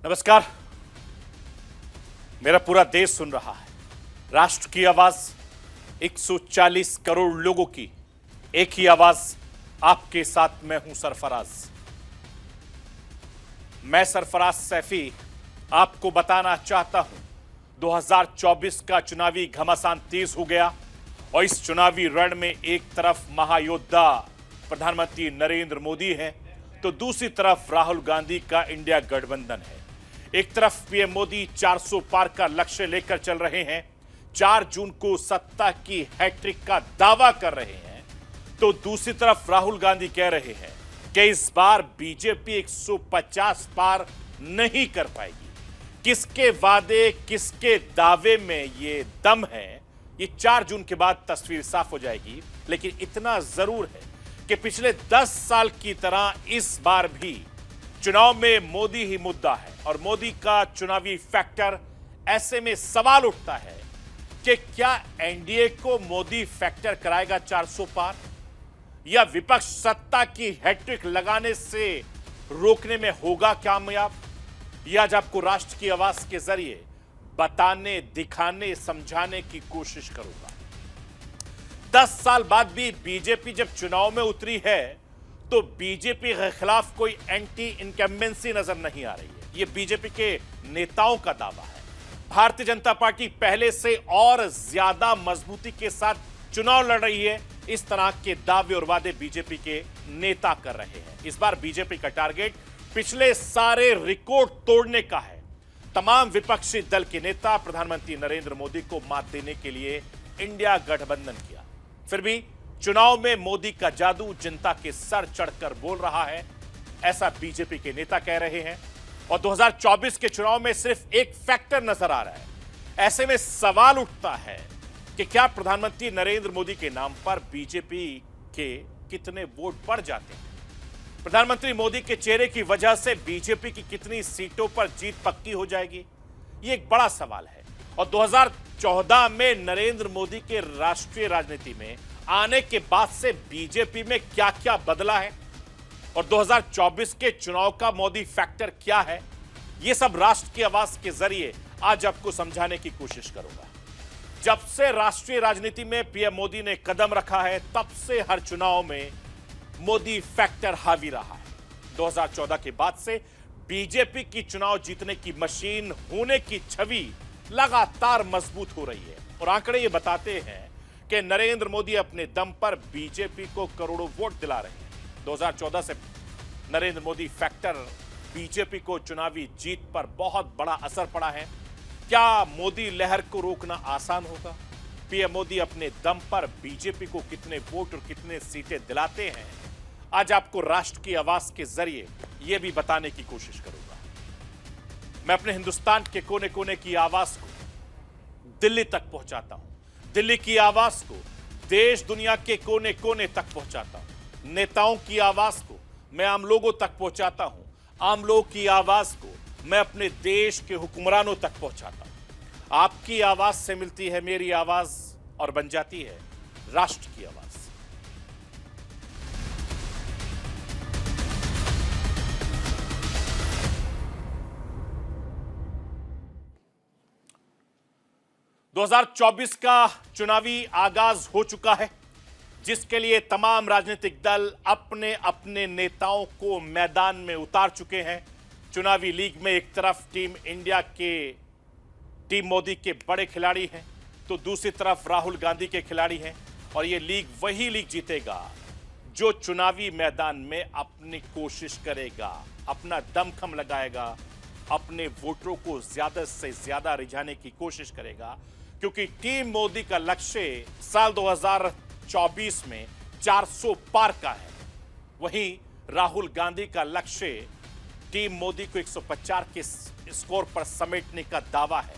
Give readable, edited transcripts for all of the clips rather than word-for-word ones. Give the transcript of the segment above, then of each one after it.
नमस्कार। मेरा पूरा देश सुन रहा है। राष्ट्र की आवाज 140 करोड़ लोगों की एक ही आवाज। आपके साथ मैं हूं सरफराज। मैं सरफराज सैफी आपको बताना चाहता हूं 2024 का चुनावी घमासान तेज हो गया और इस चुनावी रण में एक तरफ महायोद्धा प्रधानमंत्री नरेंद्र मोदी है तो दूसरी तरफ राहुल गांधी का इंडिया गठबंधन है। एक तरफ पीएम मोदी 400 पार का लक्ष्य लेकर चल रहे हैं, 4 जून को सत्ता की हैट्रिक का दावा कर रहे हैं, तो दूसरी तरफ राहुल गांधी कह रहे हैं कि इस बार बीजेपी 150 पार नहीं कर पाएगी। किसके वादे किसके दावे में ये दम है, ये 4 जून के बाद तस्वीर साफ हो जाएगी। लेकिन इतना जरूर है कि पिछले 10 साल की तरह इस बार भी चुनाव में मोदी ही मुद्दा है और मोदी का चुनावी फैक्टर। ऐसे में सवाल उठता है कि क्या एनडीए को मोदी फैक्टर कराएगा 400 पार, या विपक्ष सत्ता की हैट्रिक लगाने से रोकने में होगा कामयाब। यह आज आपको राष्ट्र की आवाज के जरिए बताने, दिखाने, समझाने की कोशिश करूंगा। 10 साल बाद भी बीजेपी जब चुनाव में उतरी है तो बीजेपी के खिलाफ कोई एंटी इनकम्बेंसी नजर नहीं आ रही है। यह बीजेपी के नेताओं का दावा है। भारतीय जनता पार्टी पहले से और ज्यादा मजबूती के साथ चुनाव लड़ रही है। इस तरह के दावे और वादे बीजेपी के नेता कर रहे हैं। इस बार बीजेपी का टारगेट पिछले सारे रिकॉर्ड तोड़ने का है। तमाम विपक्षी दल के नेता प्रधानमंत्री नरेंद्र मोदी को मात देने के लिए इंडिया गठबंधन किया। फिर भी चुनाव में मोदी का जादू जनता के सर चढ़कर बोल रहा है, ऐसा बीजेपी के नेता कह रहे हैं। और 2024 के चुनाव में सिर्फ एक फैक्टर नजर आ रहा है। ऐसे में सवाल उठता है कि क्या प्रधानमंत्री नरेंद्र मोदी के नाम पर बीजेपी के कितने वोट बढ़ जाते हैं। प्रधानमंत्री मोदी के चेहरे की वजह से बीजेपी की कितनी सीटों पर जीत पक्की हो जाएगी, यह एक बड़ा सवाल है। और 2014 में नरेंद्र मोदी के राष्ट्रीय राजनीति में आने के बाद से बीजेपी में क्या क्या बदला है और 2024 के चुनाव का मोदी फैक्टर क्या है, यह सब राष्ट्र की आवाज के जरिए आज आपको समझाने की कोशिश करूंगा। जब से राष्ट्रीय राजनीति में पीएम मोदी ने कदम रखा है तब से हर चुनाव में मोदी फैक्टर हावी रहा है। 2014 के बाद से बीजेपी की चुनाव जीतने की मशीन होने की छवि लगातार मजबूत हो रही है और आंकड़े ये बताते हैं कि नरेंद्र मोदी अपने दम पर बीजेपी को करोड़ों वोट दिला रहे हैं। 2014 से नरेंद्र मोदी फैक्टर बीजेपी को चुनावी जीत पर बहुत बड़ा असर पड़ा है। क्या मोदी लहर को रोकना आसान होगा? पीएम मोदी अपने दम पर बीजेपी को कितने वोट और कितने सीटें दिलाते हैं, आज आपको राष्ट्र की आवाज के जरिए यह भी बताने की कोशिश करूंगा। मैं अपने हिंदुस्तान के कोने कोने की आवाज को दिल्ली तक पहुंचाता हूं, दिल्ली की आवाज को देश दुनिया के कोने कोने तक पहुंचाता हूं। नेताओं की आवाज को मैं आम लोगों तक पहुंचाता हूं, आम लोगों की आवाज को मैं अपने देश के हुक्मरानों तक पहुंचाता हूं। आपकी आवाज से मिलती है मेरी आवाज और बन जाती है राष्ट्र की आवाज। दो 2024 का चुनावी आगाज हो चुका है, जिसके लिए तमाम राजनीतिक दल अपने अपने नेताओं को मैदान में उतार चुके हैं। चुनावी लीग में एक तरफ टीम मोदी के बड़े खिलाड़ी हैं तो दूसरी तरफ राहुल गांधी के खिलाड़ी हैं और यह लीग वही लीग जीतेगा जो चुनावी मैदान में अपनी कोशिश करेगा, अपना दमखम लगाएगा, अपने वोटरों को ज्यादा से ज्यादा रिझाने की कोशिश करेगा। क्योंकि टीम मोदी का लक्ष्य साल 2024 में 400 पार का है, वहीं राहुल गांधी का लक्ष्य टीम मोदी को 150 के स्कोर पर समेटने का दावा है।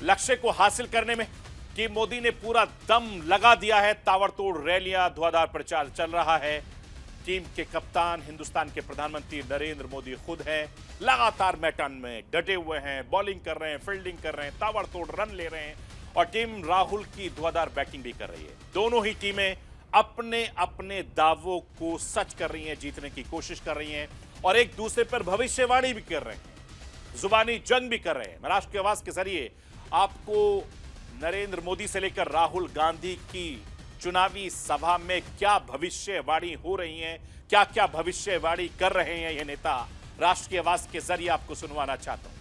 लक्ष्य को हासिल करने में टीम मोदी ने पूरा दम लगा दिया है। ताबड़तोड़ रैलियां, धुआंधार प्रचार चल रहा है। टीम के कप्तान हिंदुस्तान के प्रधानमंत्री नरेंद्र मोदी खुद हैं, लगातार मैदान में डटे हुए हैं, बॉलिंग कर रहे हैं, फील्डिंग कर रहे हैं, ताबड़तोड़ रन ले रहे हैं और टीम राहुल की धुआंधार बैटिंग भी कर रही है। दोनों ही टीमें अपने अपने दावों को सच कर रही हैं, जीतने की कोशिश कर रही हैं और एक दूसरे पर भविष्यवाणी भी कर रहे हैं। जुबानी जंग भी कर रहे हैं। मैं राष्ट्र की आवाज के जरिए आपको नरेंद्र मोदी से लेकर राहुल गांधी की चुनावी सभा में क्या भविष्यवाणी हो रही है, क्या क्या भविष्यवाणी कर रहे हैं ये नेता, राष्ट्र की आवाज के जरिए आपको सुनवाना चाहता हूं।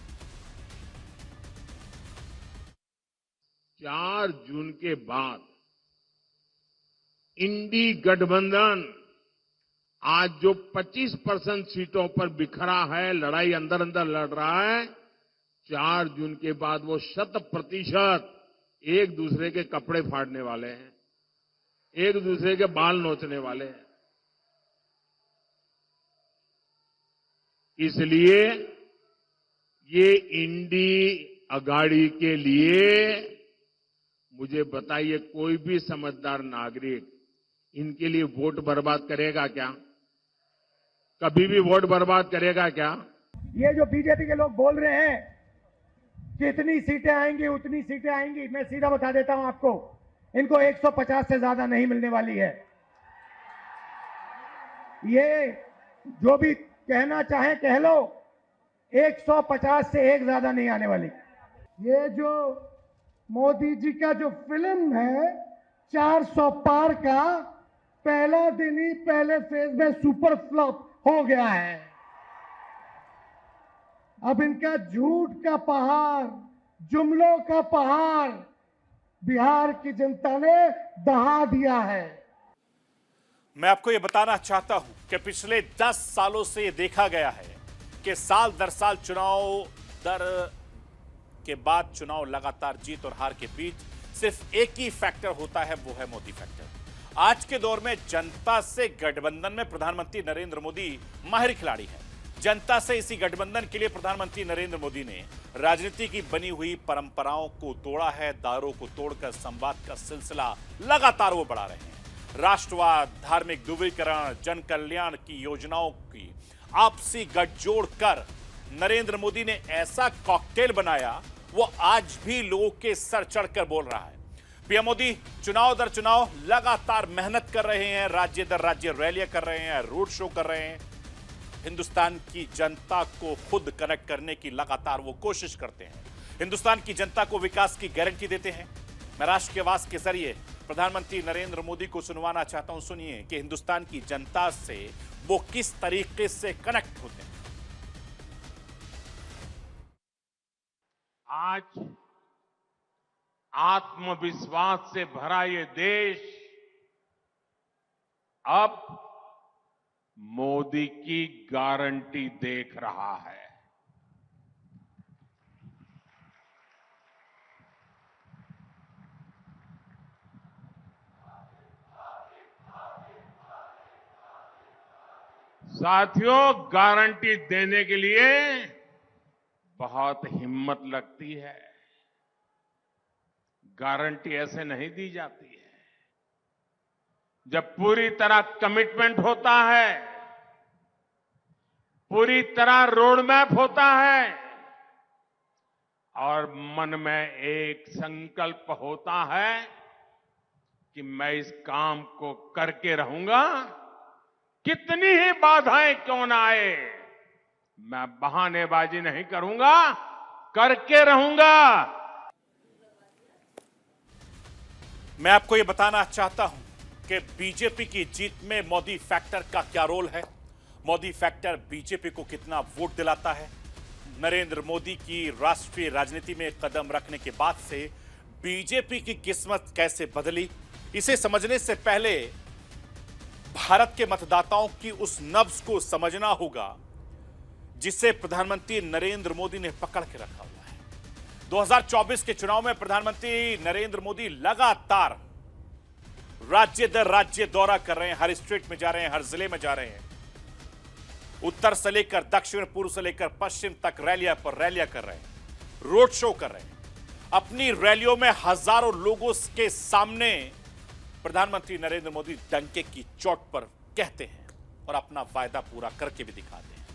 4 जून के बाद इंडी गठबंधन आज जो 25% सीटों पर बिखरा है, लड़ाई अंदर अंदर लड़ रहा है, 4 जून के बाद वो 100% एक दूसरे के कपड़े फाड़ने वाले हैं, एक दूसरे के बाल नोचने वाले हैं। इसलिए ये इंडी अगाड़ी के लिए मुझे बताइए, कोई भी समझदार नागरिक इनके लिए वोट बर्बाद करेगा क्या? कभी भी वोट बर्बाद करेगा क्या? ये जो बीजेपी के लोग बोल रहे हैं कि इतनी सीटें आएंगी उतनी सीटें आएंगी, मैं सीधा बता देता हूं आपको, इनको 150 से ज्यादा नहीं मिलने वाली है। ये जो भी कहना चाहे कह लो, 150 से एक ज्यादा नहीं आने वाली। ये जो मोदी जी का जो फिल्म है 400 पार का, पहला दिन ही पहले फेज में सुपर फ्लॉप हो गया है। अब इनका झूठ का पहाड़, जुमलों का पहाड़ बिहार की जनता ने दहा दिया है। मैं आपको यह बताना चाहता हूं कि पिछले 10 सालों से यह देखा गया है कि साल दर साल चुनाव दर के बाद चुनाव लगातार जीत और हार के बीच सिर्फ एक ही फैक्टर होता है, वो है मोदी फैक्टर। आज के दौर में जनता से गठबंधन में प्रधानमंत्री नरेंद्र मोदी माहिर खिलाड़ी हैं। जनता से इसी गठबंधन के लिए प्रधानमंत्री नरेंद्र मोदी ने राजनीति की बनी हुई परंपराओं को तोड़ा है। दायरों को तोड़कर संवाद का सिलसिला लगातार वो बढ़ा रहे हैं। राष्ट्रवाद, धार्मिक ध्रुवीकरण, जन कल्याण की योजनाओं की आपसी गठजोड़ कर नरेंद्र मोदी ने ऐसा कॉकटेल बनाया, वो आज भी लोगों के सर चढ़कर बोल रहा है। पीएम मोदी चुनाव दर चुनाव लगातार मेहनत कर रहे हैं, राज्य दर राज्य रैलियां कर रहे हैं, रोड शो कर रहे हैं। हिंदुस्तान की जनता को खुद कनेक्ट करने की लगातार वो कोशिश करते हैं। हिंदुस्तान की जनता को विकास की गारंटी देते हैं। मैं राष्ट्र की आवाज के जरिए प्रधानमंत्री नरेंद्र मोदी को सुनवाना चाहता हूं, सुनिए कि हिंदुस्तान की जनता से वो किस तरीके से कनेक्ट होते हैं। आज आत्मविश्वास से भरा ये देश अब मोदी की गारंटी देख रहा है। साथियों, गारंटी देने के लिए बहुत हिम्मत लगती है। गारंटी ऐसे नहीं दी जाती है। जब पूरी तरह कमिटमेंट होता है, पूरी तरह रोड मैप होता है और मन में एक संकल्प होता है कि मैं इस काम को करके रहूंगा, कितनी ही बाधाएं क्यों ना आए, मैं बहानेबाजी नहीं करूंगा, करके रहूंगा। मैं आपको यह बताना चाहता हूं कि बीजेपी की जीत में मोदी फैक्टर का क्या रोल है। मोदी फैक्टर बीजेपी को कितना वोट दिलाता है। नरेंद्र मोदी की राष्ट्रीय राजनीति में कदम रखने के बाद से बीजेपी की किस्मत कैसे बदली, इसे समझने से पहले भारत के मतदाताओं की उस नब्ज को समझना होगा जिसे प्रधानमंत्री नरेंद्र मोदी ने पकड़ के रखा हुआ है। 2024 के चुनाव में प्रधानमंत्री नरेंद्र मोदी लगातार राज्य दर राज्य दौरा कर रहे हैं, हर स्टेट में जा रहे हैं, हर जिले में जा रहे हैं। उत्तर से लेकर दक्षिण, पूर्व से लेकर पश्चिम तक रैलियां पर रैलियां कर रहे हैं, रोड शो कर रहे हैं। अपनी रैलियों में हजारों लोगों के सामने प्रधानमंत्री नरेंद्र मोदी डंके की चोट पर कहते हैं और अपना वायदा पूरा करके भी दिखाते हैं।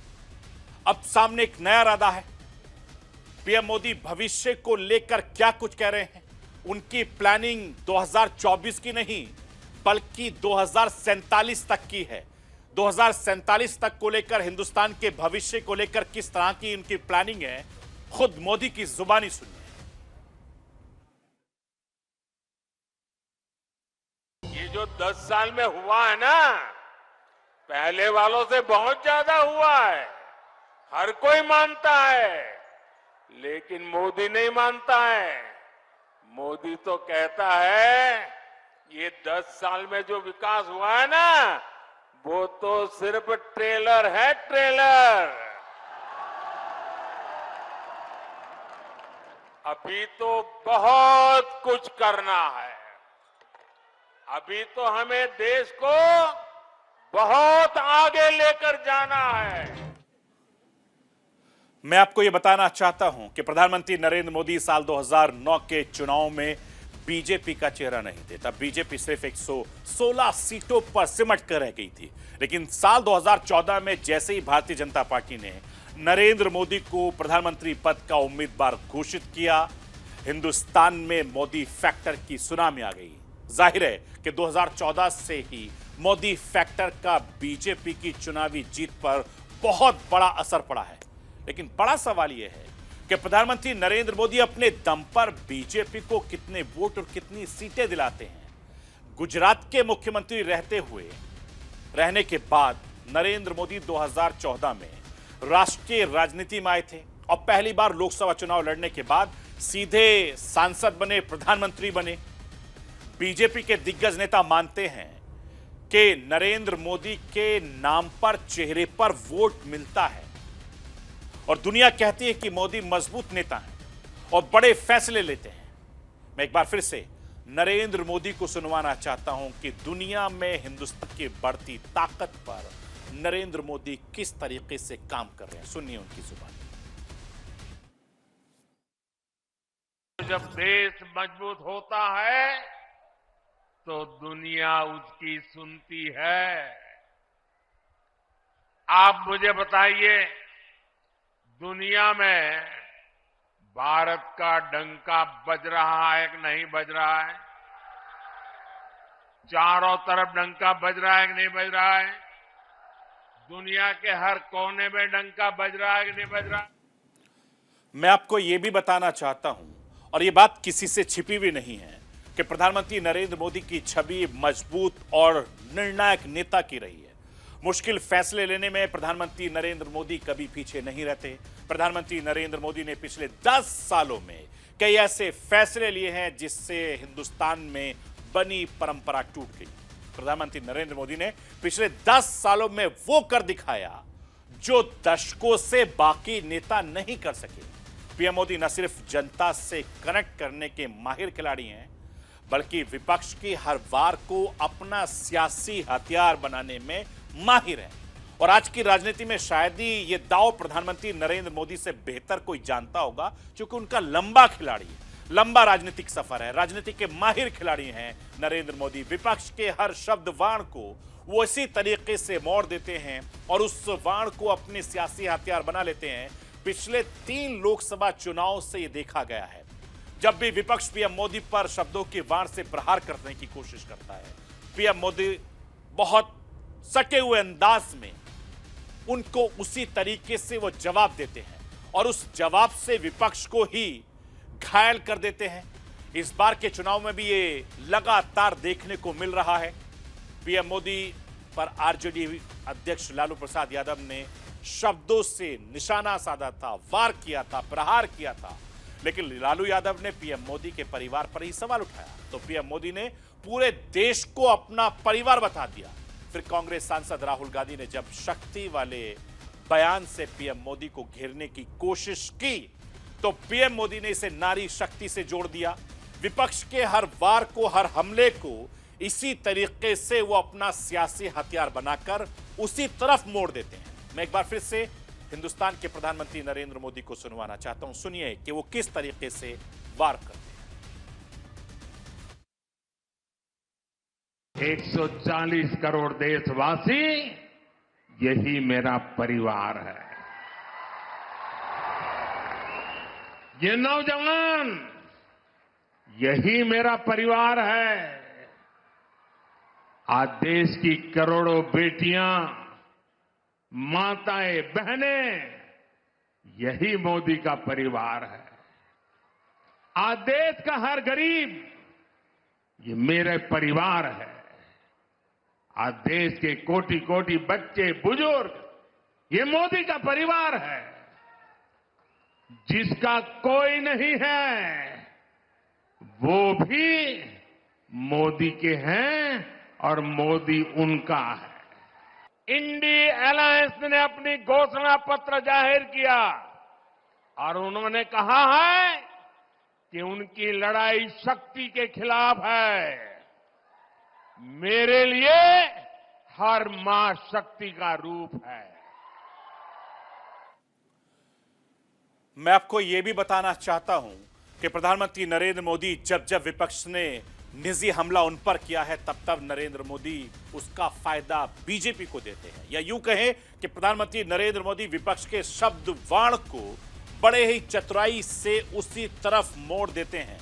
अब सामने एक नया इरादा है। पीएम मोदी भविष्य को लेकर क्या कुछ कह रहे हैं। उनकी प्लानिंग 2024 की नहीं बल्कि 2047 तक की है। 2047 तक को लेकर, हिंदुस्तान के भविष्य को लेकर किस तरह की उनकी प्लानिंग है, खुद मोदी की जुबानी सुनिए। ये जो 10 साल में हुआ है ना, पहले वालों से बहुत ज्यादा हुआ है। हर कोई मानता है, लेकिन मोदी नहीं मानता है। मोदी तो कहता है ये 10 साल में जो विकास हुआ है ना, वो तो सिर्फ ट्रेलर है, ट्रेलर। अभी तो बहुत कुछ करना है। अभी तो हमें देश को बहुत आगे लेकर जाना है। मैं आपको यह बताना चाहता हूं कि प्रधानमंत्री नरेंद्र मोदी साल 2009 के चुनाव में बीजेपी का चेहरा नहीं थे। तब बीजेपी सिर्फ 116 सीटों पर सिमट कर रह गई थी। लेकिन साल 2014 में जैसे ही भारतीय जनता पार्टी ने नरेंद्र मोदी को प्रधानमंत्री पद का उम्मीदवार घोषित किया, हिंदुस्तान में मोदी फैक्टर की सुनामी आ गई। जाहिर है कि 2014 से ही मोदी फैक्टर का बीजेपी की चुनावी जीत पर बहुत बड़ा असर पड़ा है। लेकिन बड़ा सवाल यह है कि प्रधानमंत्री नरेंद्र मोदी अपने दम पर बीजेपी को कितने वोट और कितनी सीटें दिलाते हैं। गुजरात के मुख्यमंत्री रहने के बाद नरेंद्र मोदी 2014 में राष्ट्रीय राजनीति में आए थे और पहली बार लोकसभा चुनाव लड़ने के बाद सीधे सांसद बने, प्रधानमंत्री बने। बीजेपी के दिग्गज नेता मानते हैं कि नरेंद्र मोदी के नाम पर, चेहरे पर वोट मिलता है और दुनिया कहती है कि मोदी मजबूत नेता हैं और बड़े फैसले लेते हैं। मैं एक बार फिर से नरेंद्र मोदी को सुनवाना चाहता हूं कि दुनिया में हिंदुस्तान की बढ़ती ताकत पर नरेंद्र मोदी किस तरीके से काम कर रहे हैं। सुनिए उनकी जुबान। जब देश मजबूत होता है तो दुनिया उसकी सुनती है। आप मुझे बताइए, दुनिया में भारत का डंका बज रहा है कि नहीं बज रहा है? चारों तरफ डंका बज रहा है कि नहीं बज रहा है? दुनिया के हर कोने में डंका बज रहा है कि नहीं बज रहा है? मैं आपको यह भी बताना चाहता हूं, और यह बात किसी से छिपी हुई नहीं है, कि प्रधानमंत्री नरेंद्र मोदी की छवि मजबूत और निर्णायक नेता की रही है। मुश्किल फैसले लेने में प्रधानमंत्री नरेंद्र मोदी कभी पीछे नहीं रहते। प्रधानमंत्री नरेंद्र मोदी ने पिछले 10 सालों में कई ऐसे फैसले लिए हैं जिससे हिंदुस्तान में बनी परंपरा टूट गई। प्रधानमंत्री नरेंद्र मोदी ने पिछले 10 सालों में वो कर दिखाया जो दशकों से बाकी नेता नहीं कर सके। पीएम मोदी न सिर्फ जनता से कनेक्ट करने के माहिर खिलाड़ी हैं, बल्कि विपक्ष की हर वार को अपना सियासी हथियार बनाने में माहिर है। और आज की राजनीति में शायद ही ये दांव प्रधानमंत्री नरेंद्र मोदी से बेहतर कोई जानता होगा, क्योंकि उनका लंबा खिलाड़ी है, लंबा राजनीतिक सफर है, राजनीति के माहिर खिलाड़ी हैं नरेंद्र मोदी। विपक्ष के हर शब्द वाण को वो इसी तरीके से मोड़ देते हैं और उस वाण को अपने सियासी हथियार बना लेते हैं। पिछले 3 लोकसभा चुनाव से यह देखा गया है। जब भी विपक्ष पीएम मोदी पर शब्दों के वाण से प्रहार करने की कोशिश करता है, पीएम मोदी बहुत सटे हुए अंदाज में उनको उसी तरीके से वो जवाब देते हैं और उस जवाब से विपक्ष को ही घायल कर देते हैं। इस बार के चुनाव में भी ये लगातार देखने को मिल रहा है। पीएम मोदी पर आरजेडी अध्यक्ष लालू प्रसाद यादव ने शब्दों से निशाना साधा था, वार किया था, प्रहार किया था, लेकिन लालू यादव ने पीएम मोदी के परिवार पर ही सवाल उठाया तो पीएम मोदी ने पूरे देश को अपना परिवार बता दिया। फिर कांग्रेस सांसद राहुल गांधी ने जब शक्ति वाले बयान से पीएम मोदी को घेरने की कोशिश की तो पीएम मोदी ने इसे नारी शक्ति से जोड़ दिया। विपक्ष के हर वार को, हर हमले को इसी तरीके से वो अपना सियासी हथियार बनाकर उसी तरफ मोड़ देते हैं। मैं एक बार फिर से हिंदुस्तान के प्रधानमंत्री नरेंद्र मोदी को सुनवाना चाहता हूं। सुनिए कि वो किस तरीके से वार करते हैं। 140 करोड़ देशवासी, यही मेरा परिवार है। ये नौजवान, यही मेरा परिवार है। आज देश की करोड़ों बेटियां, माताएं, बहनें, यही मोदी का परिवार है। आज देश का हर गरीब ये मेरे परिवार है। आज देश के कोटि कोटि बच्चे बुजुर्ग ये मोदी का परिवार है। जिसका कोई नहीं है वो भी मोदी के हैं और मोदी उनका है। इंडी अलायंस ने अपनी घोषणा पत्र जाहिर किया और उन्होंने कहा है कि उनकी लड़ाई शक्ति के खिलाफ है। मेरे लिए हर मां शक्ति का रूप है। मैं आपको यह भी बताना चाहता हूं कि प्रधानमंत्री नरेंद्र मोदी जब जब विपक्ष ने निजी हमला उन पर किया है तब तब नरेंद्र मोदी उसका फायदा बीजेपी को देते हैं, या यूं कहें कि प्रधानमंत्री नरेंद्र मोदी विपक्ष के शब्द वाण को बड़े ही चतुराई से उसी तरफ मोड़ देते हैं।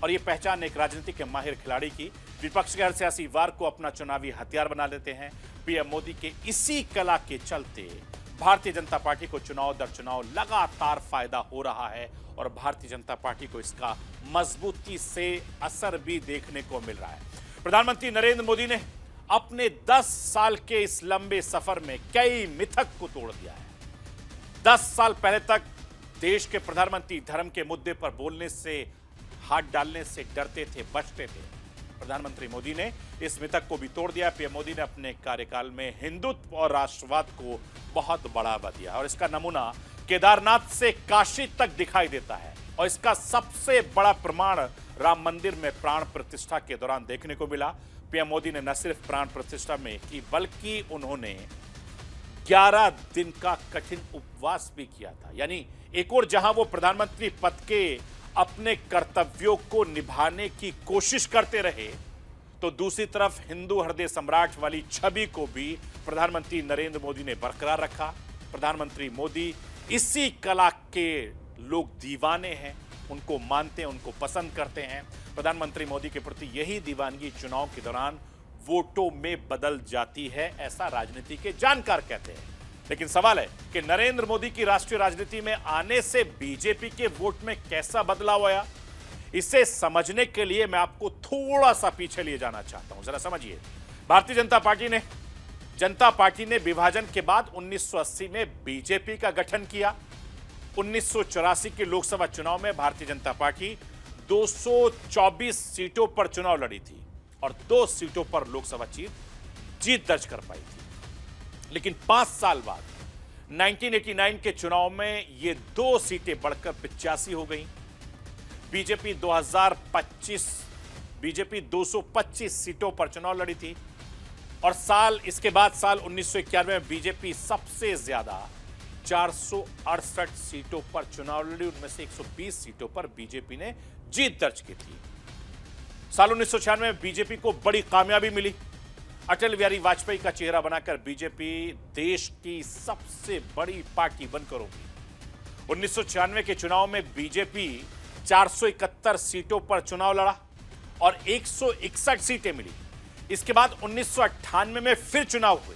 और यह पहचान एक राजनीतिक के माहिर खिलाड़ी की। विपक्ष के हर सियासी वार को अपना चुनावी हथियार बना लेते हैं। पीएम मोदी के इसी कला के चलते भारतीय जनता पार्टी को चुनाव दर चुनाव लगातार फायदा हो रहा है और भारतीय जनता पार्टी को इसका मजबूती से असर भी देखने को मिल रहा है। प्रधानमंत्री नरेंद्र मोदी ने अपने 10 साल के इस लंबे सफर में कई मिथक को तोड़ दिया है। 10 साल पहले तक देश के प्रधानमंत्री धर्म के मुद्दे पर बोलने से, हाथ डालने से डरते थे, बचते थे। प्रधानमंत्री मोदी ने इस मिथक को भी तोड़ दिया। पीएम मोदी ने अपने कार्यकाल में हिंदुत्व और राष्ट्रवाद को बहुत बढ़ावा दिया और इसका नमूना केदारनाथ से काशी तक दिखाई देता है। और इसका सबसे बड़ा प्रमाण राम मंदिर में प्राण प्रतिष्ठा के दौरान देखने को मिला। पीएम मोदी ने न सिर्फ प्राण प्रतिष्ठा में की बल्कि उन्होंने 11 दिन का कठिन उपवास भी किया था। यानी एक और जहां वो प्रधानमंत्री पद के अपने कर्तव्यों को निभाने की कोशिश करते रहे, तो दूसरी तरफ हिंदू हृदय सम्राट वाली छवि को भी प्रधानमंत्री नरेंद्र मोदी ने बरकरार रखा। प्रधानमंत्री मोदी इसी कला के लोग दीवाने हैं, उनको मानते हैं, उनको पसंद करते हैं। प्रधानमंत्री मोदी के प्रति यही दीवानगी चुनाव के दौरान वोटों में बदल जाती है, ऐसा राजनीति के जानकार कहते हैं। लेकिन सवाल है कि नरेंद्र मोदी की राष्ट्रीय राजनीति में आने से बीजेपी के वोट में कैसा बदलाव आया, इसे समझने के लिए मैं आपको थोड़ा सा पीछे लिए जाना चाहता हूं। जरा समझिए। भारतीय जनता पार्टी ने विभाजन के बाद 1980 में बीजेपी का गठन किया। 1984 के लोकसभा चुनाव में भारतीय जनता पार्टी 224 सीटों पर चुनाव लड़ी थी और 2 सीटों पर लोकसभा जीत दर्ज कर पाई थी। लेकिन 5 साल बाद 1989 के चुनाव में ये 2 सीटें बढ़कर 85 हो गई। बीजेपी 225 सीटों पर चुनाव लड़ी थी और इसके बाद साल 1991 में बीजेपी सबसे ज्यादा 468 सीटों पर चुनाव लड़ी। उनमें से 120 सीटों पर बीजेपी ने जीत दर्ज की थी। साल 1996 में बीजेपी को बड़ी कामयाबी मिली। अटल बिहारी वाजपेयी का चेहरा बनाकर बीजेपी देश की सबसे बड़ी पार्टी बनकर उभरी। 1996 के चुनाव में बीजेपी 471 सीटों पर चुनाव लड़ा और 161 सीटें मिली। इसके बाद 1998 में फिर चुनाव हुए।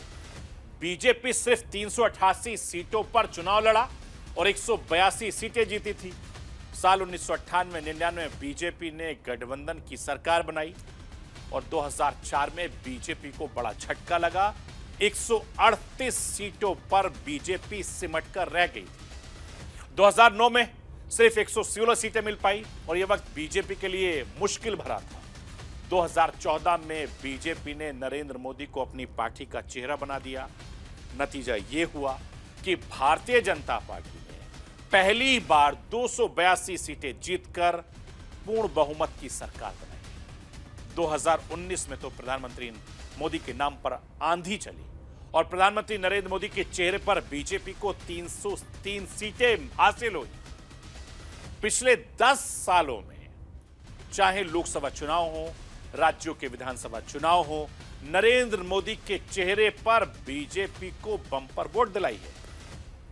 बीजेपी सिर्फ 388 सीटों पर चुनाव लड़ा और 182 सीटें जीती थी। साल 1998-99 में बीजेपी ने गठबंधन की सरकार बनाई और 2004 में बीजेपी को बड़ा झटका लगा। 138 सीटों पर बीजेपी सिमटकर रह गई थी। 2009 में सिर्फ 116 सीटें मिल पाई और यह वक्त बीजेपी के लिए मुश्किल भरा था। 2014 में बीजेपी ने नरेंद्र मोदी को अपनी पार्टी का चेहरा बना दिया। नतीजा यह हुआ कि भारतीय जनता पार्टी ने पहली बार 282 सीटें जीतकर पूर्ण बहुमत की सरकार बनाई। 2019 में तो प्रधानमंत्री मोदी के नाम पर आंधी चली और प्रधानमंत्री नरेंद्र मोदी के चेहरे पर बीजेपी को 303 सीटें हासिल हुई। पिछले 10 सालों में चाहे लोकसभा चुनाव हो, राज्यों के विधानसभा चुनाव हो, नरेंद्र मोदी के चेहरे पर बीजेपी को बम्पर वोट दिलाई है।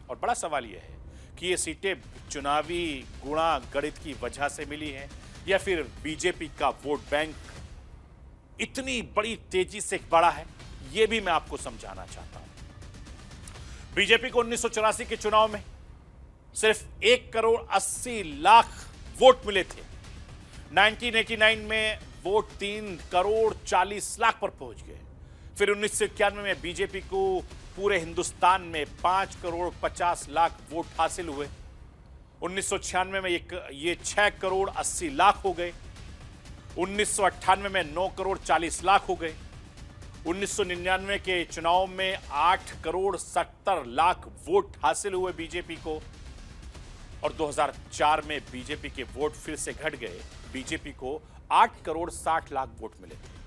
और बड़ा सवाल यह है कि ये सीटें चुनावी गुणा गणित की वजह से मिली है या फिर बीजेपी का वोट बैंक इतनी बड़ी तेजी से बढ़ा है, यह भी मैं आपको समझाना चाहता हूं। बीजेपी को 1984 के चुनाव में सिर्फ 1,80,00,000 वोट मिले थे। 1989 में वोट 3,40,00,000 पर पहुंच गए। फिर 1991 में बीजेपी को पूरे हिंदुस्तान में 5,50,00,000 वोट हासिल हुए। 1996 में ये 6,80,00,000 हो गए। 1998 में 9,40,00,000 हो गए। 1999 के चुनाव में 8,70,00,000 वोट हासिल हुए बीजेपी को। और 2004 में बीजेपी के वोट फिर से घट गए। बीजेपी को 8,60,00,000 वोट मिले थे।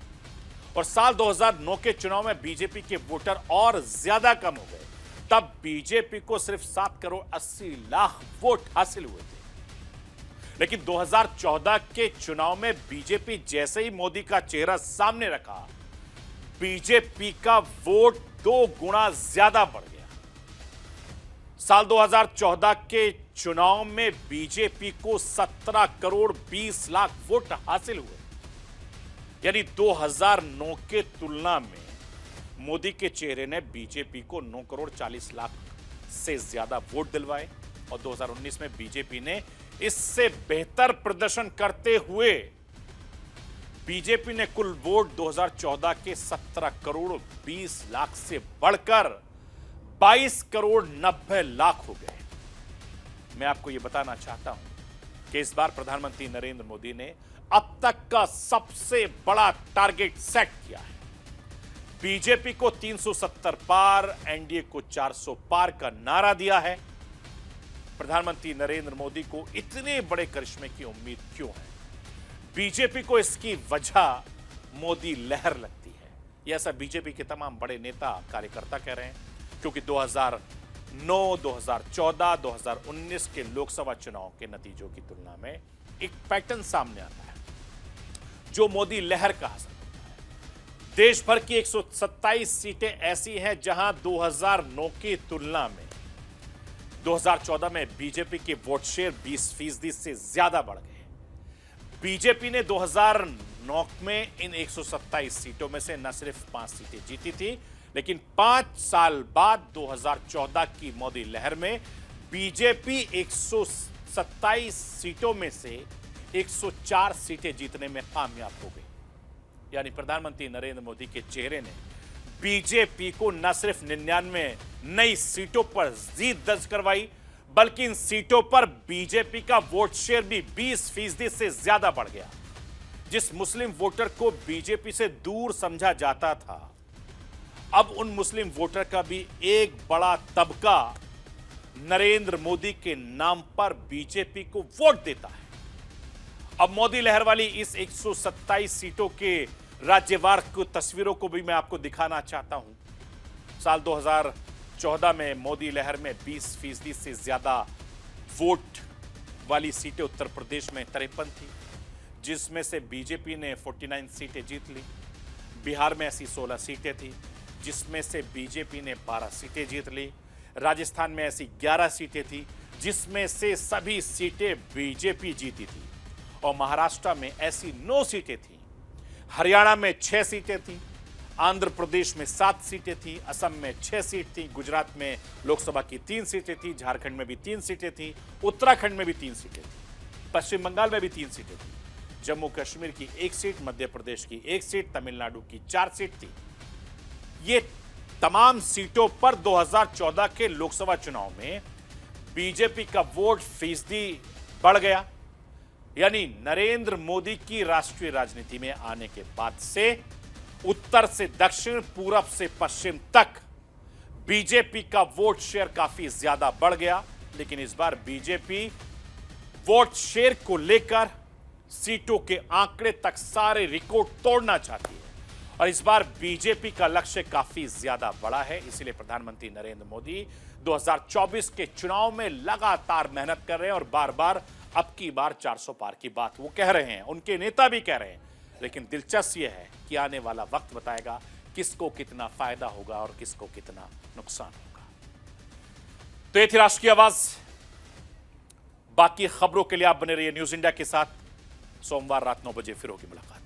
और साल 2009 के चुनाव में बीजेपी के वोटर और ज्यादा कम हो गए। तब बीजेपी को सिर्फ 7,80,00,000 वोट हासिल हुए थे। लेकिन 2014 के चुनाव में बीजेपी जैसे ही मोदी का चेहरा सामने रखा, बीजेपी का वोट 2 गुना ज्यादा बढ़ गया। साल 2014 के चुनाव में बीजेपी को 17,20,00,000 वोट हासिल हुए। यानी 2009 के तुलना में मोदी के चेहरे ने बीजेपी को 9,40,00,000 से ज्यादा वोट दिलवाए। और 2019 में बीजेपी ने इससे बेहतर प्रदर्शन करते हुए बीजेपी ने कुल वोट 2014 के 17,20,00,000 से बढ़कर 22,90,00,000 हो गए। मैं आपको यह बताना चाहता हूं कि इस बार प्रधानमंत्री नरेंद्र मोदी ने अब तक का सबसे बड़ा टारगेट सेट किया है। बीजेपी को 370 पार, एनडीए को 400 पार का नारा दिया है। प्रधानमंत्री नरेंद्र मोदी को इतने बड़े करिश्मे की उम्मीद क्यों है? बीजेपी को इसकी वजह मोदी लहर लगती है। यह ऐसा बीजेपी के तमाम बड़े नेता कार्यकर्ता कह रहे हैं, क्योंकि 2009, 2014, 2019 के लोकसभा चुनाव के नतीजों की तुलना में एक पैटर्न सामने आता है जो मोदी लहर कहा सकता है। देश भर की 127 सीटें ऐसी हैं जहां 2009 की तुलना में 2014 में बीजेपी के वोट शेयर 20% से ज्यादा बढ़ गए। बीजेपी ने 2009 में इन 127 सीटों में से न सिर्फ 5 सीटें जीती थी, लेकिन 5 साल बाद 2014 की मोदी लहर में बीजेपी 127 सीटों में से 104 सीटें जीतने में कामयाब हो गई। यानी प्रधानमंत्री नरेंद्र मोदी के चेहरे ने बीजेपी को न सिर्फ 99 नई सीटों पर जीत दर्ज करवाई, बल्कि इन सीटों पर बीजेपी का वोट शेयर भी 20% से ज्यादा बढ़ गया। जिस मुस्लिम वोटर को बीजेपी से दूर समझा जाता था, अब उन मुस्लिम वोटर का भी एक बड़ा तबका नरेंद्र मोदी के नाम पर बीजेपी को वोट देता है। अब मोदी लहर वाली इस 127 सीटों के राज्यवार की तस्वीरों को भी मैं आपको दिखाना चाहता हूं। साल 2014 में मोदी लहर में 20% से ज्यादा वोट वाली सीटें उत्तर प्रदेश में 53 थी, जिसमें से बीजेपी ने 49 सीटें जीत ली। बिहार में ऐसी 16 सीटें थी, जिसमें से बीजेपी ने 12 सीटें जीत ली। राजस्थान में ऐसी 11 सीटें थी, जिसमें से सभी सीटें बीजेपी जीती थी। और महाराष्ट्र में ऐसी 9 सीटें थी, हरियाणा में 6 सीटें थी, आंध्र प्रदेश में 7 सीटें थी, असम में 6 सीट थी, गुजरात में लोकसभा की 3 सीटें थी, झारखंड में भी 3 सीटें थी, उत्तराखंड में भी 3 सीटें थी, पश्चिम बंगाल में भी 3 सीटें थी, जम्मू कश्मीर की 1 सीट, मध्य प्रदेश की 1 सीट, तमिलनाडु की 4 सीट थी। ये तमाम सीटों पर 2014 के लोकसभा चुनाव में बीजेपी का वोट फीसदी बढ़ गया। यानी नरेंद्र मोदी की राष्ट्रीय राजनीति में आने के बाद से उत्तर से दक्षिण, पूरब से पश्चिम तक बीजेपी का वोट शेयर काफी ज्यादा बढ़ गया। लेकिन इस बार बीजेपी वोट शेयर को लेकर सीटों के आंकड़े तक सारे रिकॉर्ड तोड़ना चाहती है। और इस बार बीजेपी का लक्ष्य काफी ज्यादा बड़ा है। इसलिए प्रधानमंत्री नरेंद्र मोदी 2024 के चुनाव में लगातार मेहनत कर रहे हैं और बार बार अब की बार 400 पार की बात वो कह रहे हैं, उनके नेता भी कह रहे हैं। लेकिन दिलचस्प यह है कि आने वाला वक्त बताएगा किसको कितना फायदा होगा और किसको कितना नुकसान होगा। तो ये थी राष्ट्र की आवाज। बाकी खबरों के लिए आप बने रहिए न्यूज इंडिया के साथ। सोमवार रात 9 बजे फिर होगी मुलाकात।